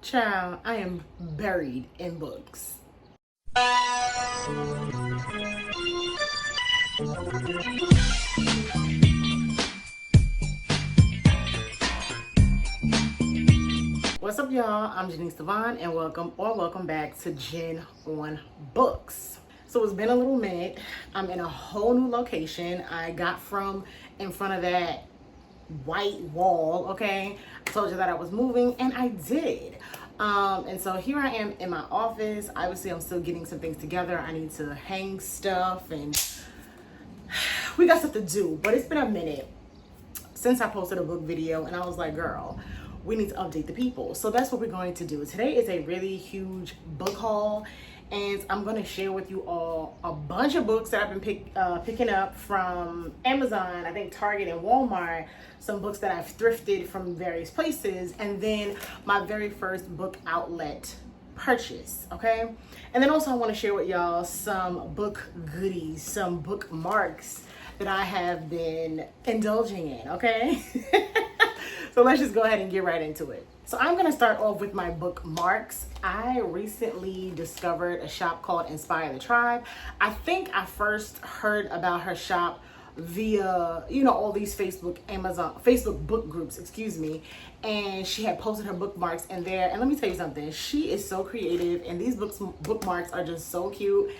Child, I am buried in books. What's up, y'all? I'm Janice Devon, and welcome back to Jen on Books. So it's been a little minute. I'm in a whole new location. I got from in front of that white wall, okay? I told you that I was moving, and I did. And so here I am in my office. Obviously, I'm still getting some things together. I need to hang stuff, and we got stuff to do, but it's been a minute since I posted a book video, and I was like, girl, we need to update the people. So that's what we're going to do. Today is a really huge book haul, and I'm going to share with you all a bunch of books that I've been picking up from Amazon, I think Target and Walmart, some books that I've thrifted from various places, and then my very first book outlet purchase, okay? And then also I want to share with y'all some book goodies, some bookmarks that I have been indulging in, okay? So let's just go ahead and get right into it. So I'm gonna start off with my bookmarks. I recently discovered a shop called Inspire the Tribe. I think I first heard about her shop via, all these Facebook book groups, and she had posted her bookmarks in there. And let me tell you something, she is so creative, and these bookmarks are just so cute.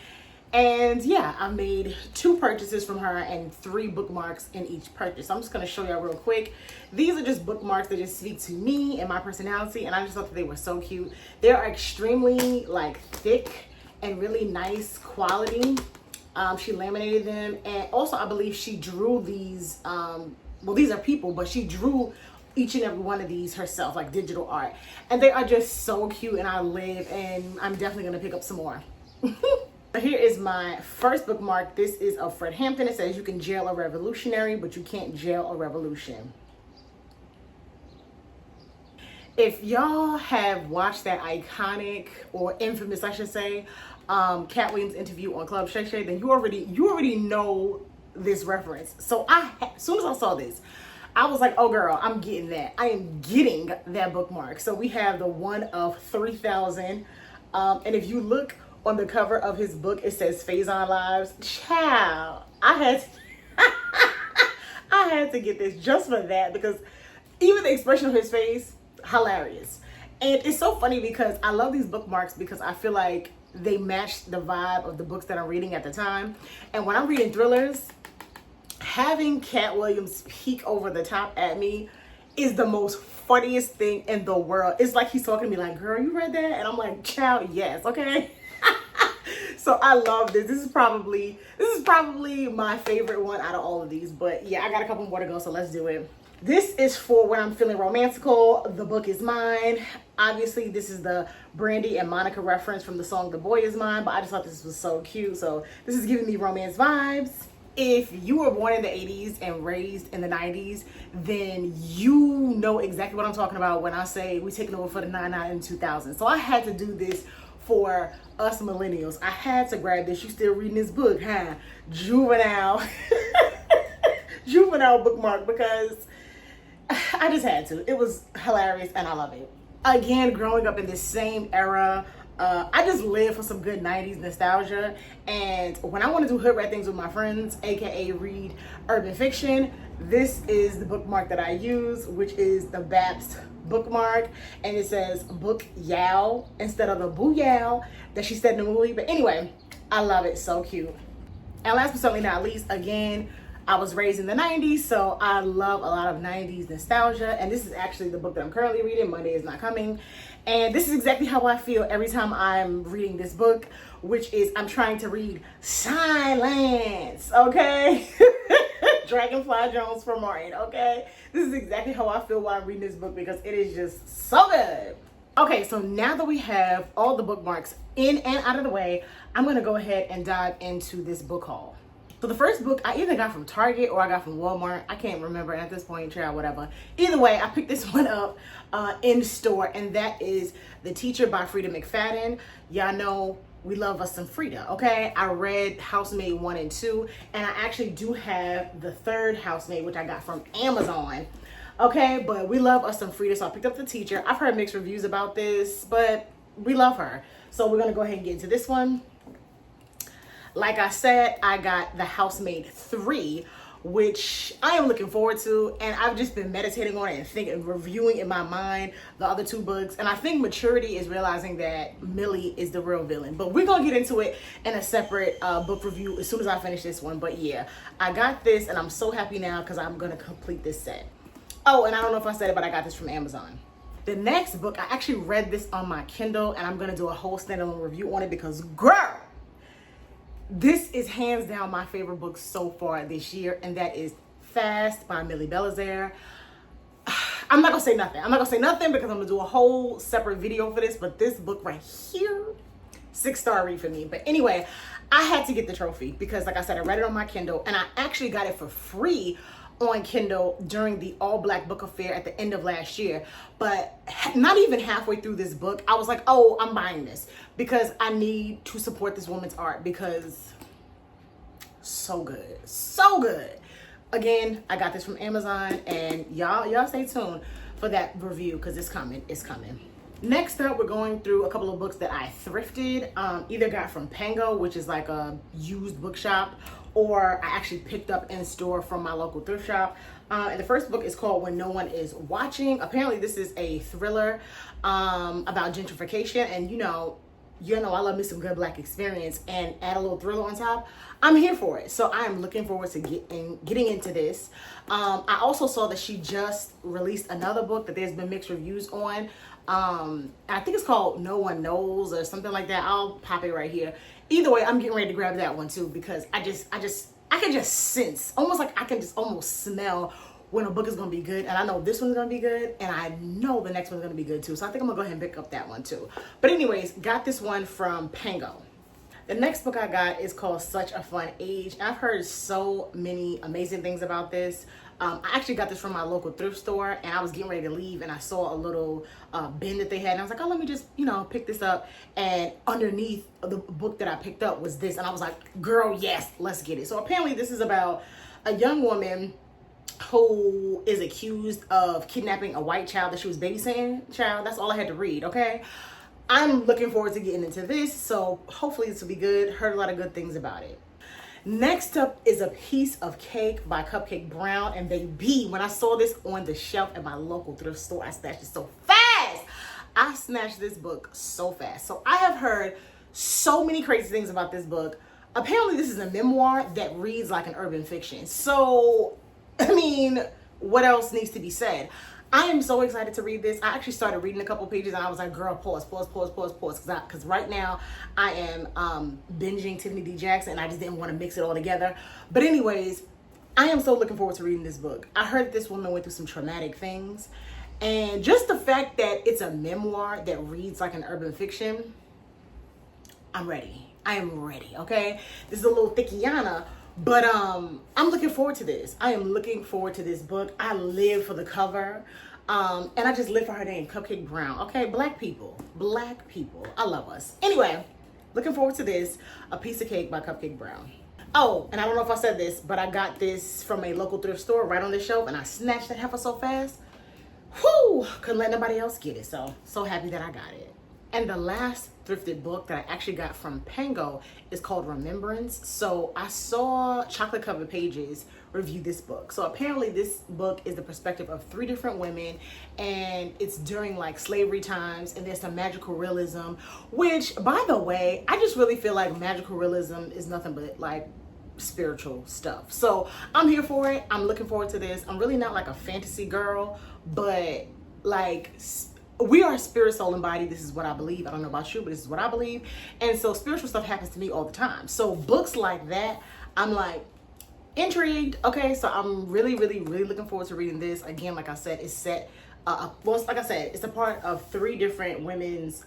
And yeah, I made 2 purchases from her and 3 bookmarks in each purchase. So I'm just gonna show y'all real quick. These are just bookmarks that just speak to me and my personality, and I just thought that they were so cute. They are extremely thick and really nice quality. She laminated them, and also I believe she drew these, these are people, but she drew each and every one of these herself, like digital art. And they are just so cute, and I'm definitely gonna pick up some more. Here is my first bookmark. This is of Fred Hampton. It says, "You can jail a revolutionary, but you can't jail a revolution." If y'all have watched that iconic, or infamous, I should say, Cat Williams interview on Club Shay Shay, then you already know this reference. So as soon as I saw this, I was like, oh girl, I'm getting that. I am getting that bookmark. So we have the one of 3,000. And if you look on the cover of his book, it says Faison Lives. Child, I had to get this just for that, because even the expression of his face, hilarious. And it's so funny because I love these bookmarks because I feel like they match the vibe of the books that I'm reading at the time. And when I'm reading thrillers, having Cat Williams peek over the top at me is the most funniest thing in the world. It's like he's talking to me like, girl, you read that? And I'm like, child, yes, okay. So I love this. This is probably my favorite one out of all of these. But yeah, I got a couple more to go, so let's do it. This is for when I'm feeling romantical. The book is mine. Obviously, this is the Brandy and Monica reference from the song The Boy Is Mine, but I just thought this was so cute. So this is giving me romance vibes. If you were born in the 80s and raised in the 90s, then you know exactly what I'm talking about when I say we taking over for the 99 and 2000. So I had to do this for us millennials. I had to grab this. You still reading this book, huh? Juvenile. Juvenile bookmark, because I just had to. It was hilarious, and I love it. Again, growing up in this same era, I just live for some good 90s nostalgia. And when I want to do hood rat things with my friends, aka read urban fiction, this is the bookmark that I use, which is the Baps bookmark. And it says book yow instead of the boo yow that she said in the movie. But anyway, I love it. So cute. And last but certainly not least, again, I was raised in the 90s, so I love a lot of 90s nostalgia. And this is actually the book that I'm currently reading, Monday Is Not Coming. And this is exactly how I feel every time I'm reading this book, which is I'm trying to read Silence, okay? Dragonfly Jones for Martin, okay? This is exactly how I feel while I'm reading this book, because it is just so good. Okay, so now that we have all the bookmarks in and out of the way, I'm gonna go ahead and dive into this book haul. So the first book I either got from Target or I got from Walmart. I can't remember at this point, child, whatever. Either way, I picked this one up in store, and that is The Teacher by Frida McFadden. Y'all know we love us some Frida, okay? I read Housemaid 1 and 2, and I actually do have the third Housemaid, which I got from Amazon. Okay, but we love us some Frida, so I picked up The Teacher. I've heard mixed reviews about this, but we love her. So we're gonna go ahead and get into this one. Like I said, I got The Housemaid 3, which I am looking forward to, and I've just been meditating on it and thinking, reviewing in my mind the other two books, and I think maturity is realizing that Millie is the real villain. But we're gonna get into it in a separate book review as soon as I finish this one. But yeah, I got this, and I'm so happy now because I'm gonna complete this set. Oh, and I don't know if I said it, but I got this from Amazon. The next book, I actually read this on my Kindle, and I'm gonna do a whole standalone review on it because, girl, this is hands down my favorite book so far this year, and that is Fast by Millie Belizaire. I'm not gonna say nothing. I'm not gonna say nothing because I'm gonna do a whole separate video for this, but this book right here, 6-star read for me. But anyway, I had to get the trophy because, like I said, I read it on my Kindle, and I actually got it for free on Kindle during the All Black Book Affair at the end of last year. But not even halfway through this book, I was like, oh, I'm buying this because I need to support this woman's art because so good, so good. Again, I got this from Amazon, and y'all stay tuned for that review because it's coming. Next up, we're going through a couple of books that I thrifted, either got from Pango, which is like a used bookshop, or I actually picked up in store from my local thrift shop. And the first book is called When No One Is Watching. Apparently this is a thriller about gentrification, and you know I love me some good Black experience, and add a little thriller on top. I'm here for it. So I am looking forward to getting into this. I also saw that she just released another book that there's been mixed reviews on. I think it's called No One Knows or something like that. I'll pop it right here. Either way, I'm getting ready to grab that one too because I can just sense, almost like I can just almost smell when a book is going to be good. And I know this one's going to be good, and I know the next one's going to be good too. So I think I'm going to go ahead and pick up that one too. But anyways, got this one from Pango. The next book I got is called Such a Fun Age. I've heard so many amazing things about this. I actually got this from my local thrift store, and I was getting ready to leave, and I saw a little bin that they had, and I was like, oh, let me just, pick this up. And underneath the book that I picked up was this, and I was like, girl, yes, let's get it. So apparently this is about a young woman who is accused of kidnapping a white child that she was babysitting. That's all I had to read, okay? I'm looking forward to getting into this, so hopefully this will be good. Heard a lot of good things about it. Next up is A Piece of Cake by Cupcake Brown, and baby, when I saw this on the shelf at my local thrift store, I snatched it so fast. I snatched this book so fast. So I have heard so many crazy things about this book. Apparently this is a memoir that reads like an urban fiction. So, I mean, what else needs to be said? I am so excited to read this. I actually started reading a couple pages, and I was like, girl, pause. Because right now I am binging Tiffany D. Jackson, and I just didn't want to mix it all together. But anyways, I am so looking forward to reading this book. I heard that this woman went through some traumatic things. And just the fact that it's a memoir that reads like an urban fiction, I'm ready. I am ready, okay? This is a little thickiana. But I'm looking forward to this. I am looking forward to this book. I live for the cover. And I just live for her name, Cupcake Brown. Okay, Black people. I love us. Anyway, looking forward to this. A Piece of Cake by Cupcake Brown. Oh, and I don't know if I said this, but I got this from a local thrift store right on the shelf, and I snatched that heifer so fast. Whew, couldn't let nobody else get it. So happy that I got it. And the last thrifted book that I actually got from Pango is called Remembrance. So I saw Chocolate Covered Pages review this book. So apparently this book is the perspective of 3 different women, and it's during like slavery times, and there's some magical realism, which, by the way, I just really feel like magical realism is nothing but like spiritual stuff. So I'm here for it. I'm looking forward to this. I'm really not like a fantasy girl, but like we are spirit, soul, and body. This is what I believe. I don't know about you, but this is what I believe. And so spiritual stuff happens to me all the time. So books like that, I'm like intrigued. Okay, so I'm really looking forward to reading this. Again, like I said, it's set like I said, it's a part of 3 different women's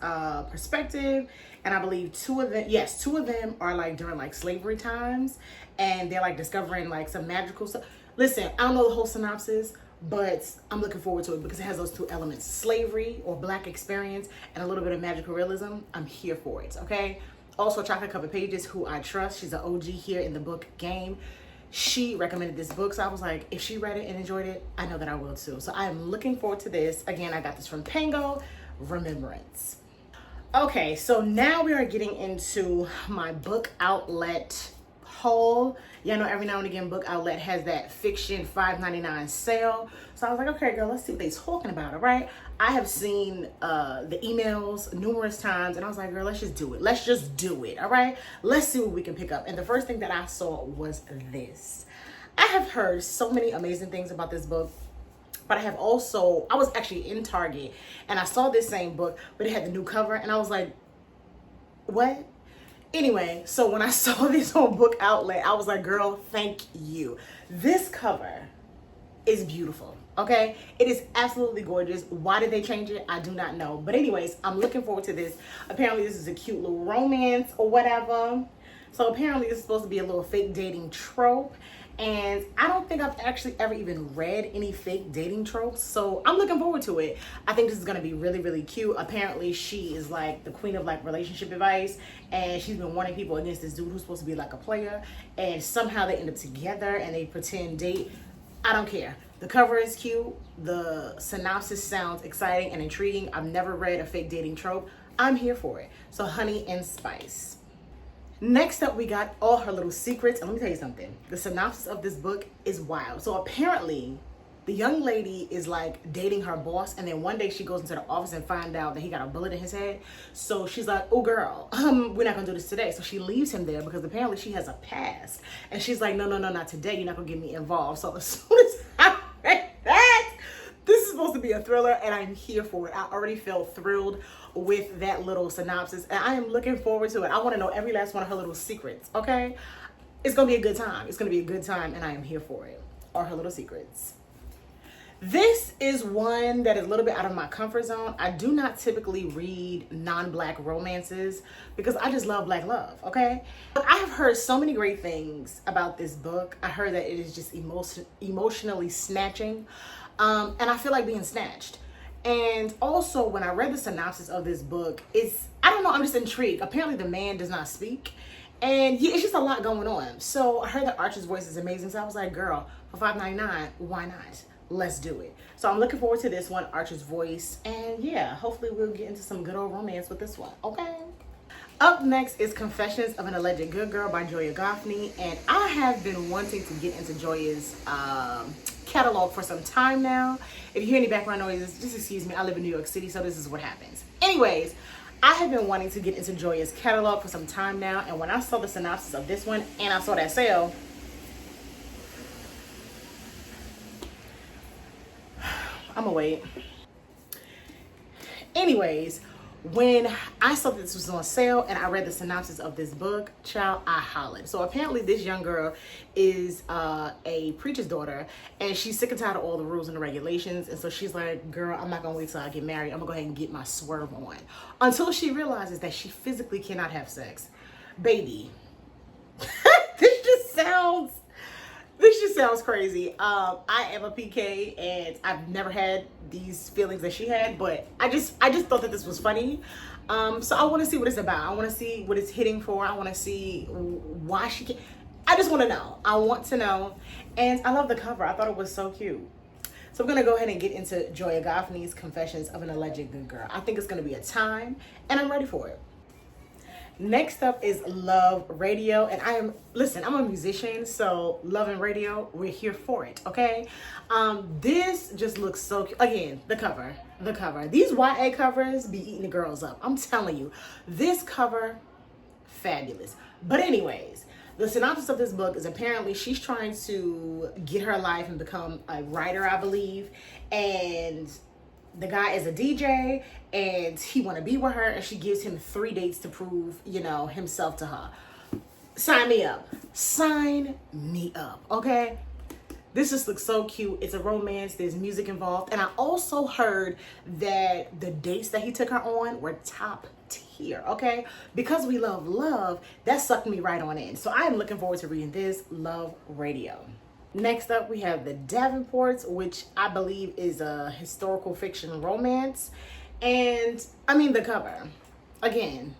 perspective, and I believe 2 of them are like during like slavery times, and they're like discovering like some magical stuff. Listen, I don't know the whole synopsis, but I'm looking forward to it because it has those 2 elements: slavery or Black experience and a little bit of magical realism. I'm here for it, okay? Also, Chocolate Covered Pages, who I trust. She's an OG here in the book game. she recommended this book. So I was like, if she read it and enjoyed it, I know that I will too. So I am looking forward to this. Again, I got this from Pango, Remembrance. Okay, so now we are getting into my book outlet haul. You know, every now and again, book outlet has that fiction $5.99 sale. So I was like, okay, girl, let's see what they're talking about, all right? I have seen the emails numerous times, and I was like, girl, let's just do it. Let's just do it, all right? Let's see what we can pick up. And the first thing that I saw was this. I have heard so many amazing things about this book. But I was actually in Target and I saw this same book, but it had the new cover and I was like, what? Anyway, so when I saw this on Book Outlet, I was like, girl, thank you. This cover is beautiful, okay? It is absolutely gorgeous. Why did they change it? I do not know. But anyways, I'm looking forward to this. Apparently this is a cute little romance or whatever. So apparently this is supposed to be a little fake dating trope. And I don't think I've actually ever even read any fake dating tropes. So I'm looking forward to it. I think this is going to be really, really cute. Apparently she is like the queen of like relationship advice. And she's been warning people against this dude who's supposed to be like a player. And somehow they end up together and they pretend date. I don't care. The cover is cute. The synopsis sounds exciting and intriguing. I've never read a fake dating trope. I'm here for it. So honey and spice. Next up, we got All Her Little Secrets. And let me tell you something. The synopsis of this book is wild. So apparently, the young lady is like dating her boss. And then one day she goes into the office and finds out that he got a bullet in his head. So she's like, oh girl, we're not gonna do this today. So she leaves him there because apparently she has a past. And she's like, no, not today. You're not gonna get me involved. So as soon as I read that, this is supposed to be a thriller and I'm here for it. I already felt thrilled with that little synopsis and I am looking forward to it. I want to know every last one of her little secrets, okay? It's going to be a good time. It's going to be a good time and I am here for it. Or Her Little Secrets. This is one that is a little bit out of my comfort zone. I do not typically read non-black romances because I just love black love, okay? But I have heard so many great things about this book. I heard that it is just emotionally snatching. And I feel like being snatched. And also when I read the synopsis of this book, I don't know, I'm just intrigued. Apparently the man does not speak. And yeah, it's just a lot going on. So I heard that Archer's voice is amazing. So I was like, girl, for $5.99, why not? Let's do it. So I'm looking forward to this one, Archer's voice. And yeah, hopefully we'll get into some good old romance with this one, okay? Up next is Confessions of an Alleged Good Girl by Joya Goffney. And I have been wanting to get into Joya's catalog for some time now. If you hear any background noises, just excuse me. I live in New York City, so this is what happens. Anyways, I have been wanting to get into Joya's catalog for some time now. And when I saw the synopsis of this one and I saw that sale, I'm gonna wait. Anyways, when I saw that this was on sale and I read the synopsis of this book, child, I hollered. So apparently this young girl is a preacher's daughter and she's sick and tired of all the rules and the regulations. And so she's like, girl, I'm not gonna wait till I get married. I'm gonna go ahead and get my swerve on. Until she realizes that she physically cannot have sex. Baby, this just sounds crazy. I am a PK and I've never had these feelings that she had, but I just thought that this was funny. So I want to see what it's about. I want to see what it's hitting for. I want to see why she can. I just want to know. I want to know. And I love the cover. I thought it was so cute. So I'm going to go ahead and get into Joya Goffney's Confessions of an Alleged Good Girl. I think it's going to be a time and I'm ready for it. Next up is Love Radio, and I'm a musician, so Love and Radio, we're here for it, okay? This just looks so cute. Again, the cover. These YA covers be eating the girls up. I'm telling you, this cover, fabulous. But anyways, the synopsis of this book is apparently she's trying to get her life and become a writer, I believe, and the guy is a DJ and he want to be with her and she gives him 3 dates to prove, himself to her. Sign me up. Sign me up, okay? This just looks so cute. It's a romance. There's music involved. And I also heard that the dates that he took her on were top tier, okay? Because we love love, that sucked me right on in. So I am looking forward to reading this, Love Radio. Next up, we have The Davenports, which I believe is a historical fiction romance. And, the cover. Again,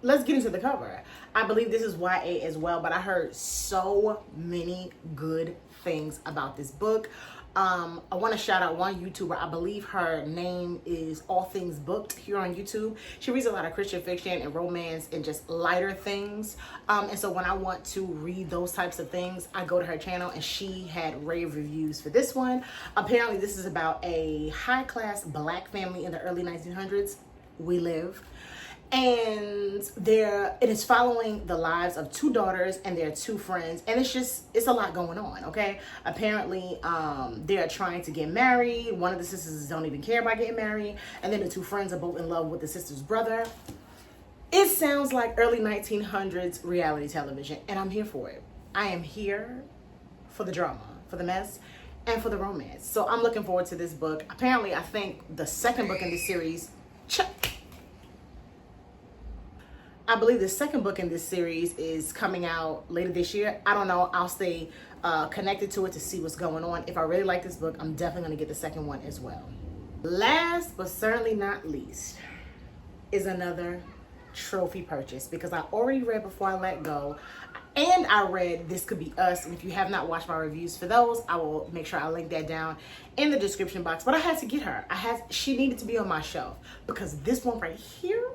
let's get into the cover. I believe this is YA as well, but I heard so many good things about this book. I want to shout out one YouTuber. I believe her name is All Things Booked here on YouTube. She reads a lot of Christian fiction and romance and just lighter things. And so when I want to read those types of things, I go to her channel, and she had rave reviews for this one. Apparently, this is about a high-class black family in the early 1900s. We live. And it is following the lives of two daughters and their two friends, and it's a lot going on. Okay, apparently they are trying to get married. One of the sisters don't even care about getting married, and then the two friends are both in love with the sister's brother. It sounds like early 1900s reality television, and I'm here for it. I am here for the drama, for the mess, and for the romance. So I'm looking forward to this book. Apparently, I think the second book in this series, I believe the second book in this series is coming out later this year. I don't know. I'll stay connected to it to see what's going on. If I really like this book, I'm definitely going to get the second one as well. Last but certainly not least is another trophy purchase, because I already read Before I Let Go, and I read This Could Be Us. And if you have not watched my reviews for those, I will make sure I link that down in the description box. But I had to get her. She needed to be on my shelf, because this one right here,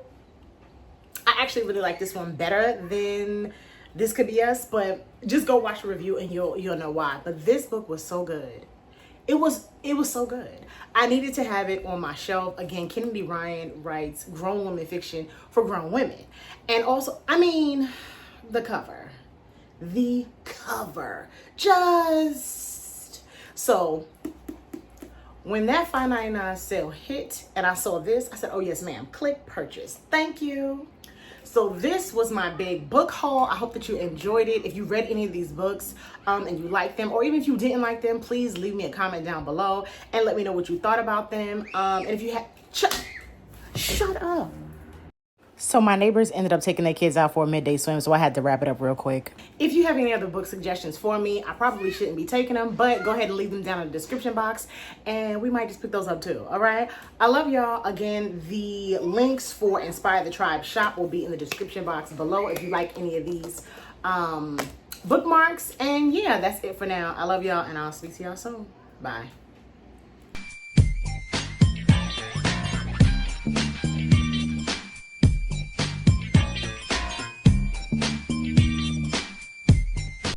I actually really like this one better than This Could Be Us, but just go watch the review and you'll know why. But this book was so good. It was so good. I needed to have it on my shelf. Again, Kennedy Ryan writes grown women fiction for grown women. And also, I mean, the cover. Just so when that $5.99 sale hit and I saw this, I said, oh yes, ma'am, click purchase. Thank you. So this was my big book haul. I hope that you enjoyed it. If you read any of these books and you liked them, or even if you didn't like them, please leave me a comment down below and let me know what you thought about them. And if you had, shut up. So my neighbors ended up taking their kids out for a midday swim, so I had to wrap it up real quick. If you have any other book suggestions for me, I probably shouldn't be taking them, but go ahead and leave them down in the description box, and we might just pick those up too, all right? I love y'all. Again, the links for Inspire the Tribe shop will be in the description box below if you like any of these bookmarks. And yeah, that's it for now. I love y'all, and I'll speak to y'all soon. Bye.